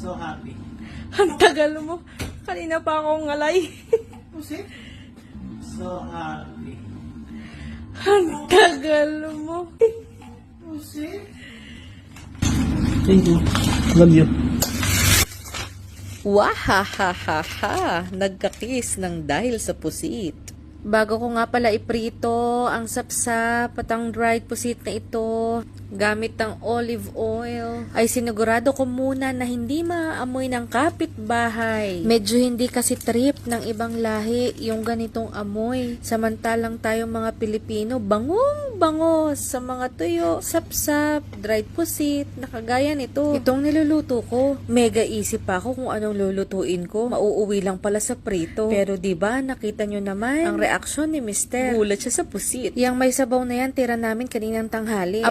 So happy. Ang tagal mo. Kanina pa akong ngalay. Pusit? So happy. Ang tagal mo. Pusit? Thank you. Love you. Wahahahaha! Nagkakis ng dahil sa pusit. Bago ko nga pala iprito ang sapsap at ang dried pusit na ito, gamit ang olive oil, ay sinigurado ko muna na hindi maaamoy ng kapitbahay. Medyo hindi kasi trip ng ibang lahi yung ganitong amoy. Samantalang tayong mga Pilipino, bangong-bango sa mga tuyo, sapsap, dried pusit, na kagaya nito. Itong niluluto ko, mega isip pa ako kung anong lulutuin ko. Mauuwi lang pala sa prito. Pero diba, nakita nyo naman ang reaksyon ni Mister. Gulat siya sa pusit. Yang may sabaw na yan, tira namin kaninang tanghali.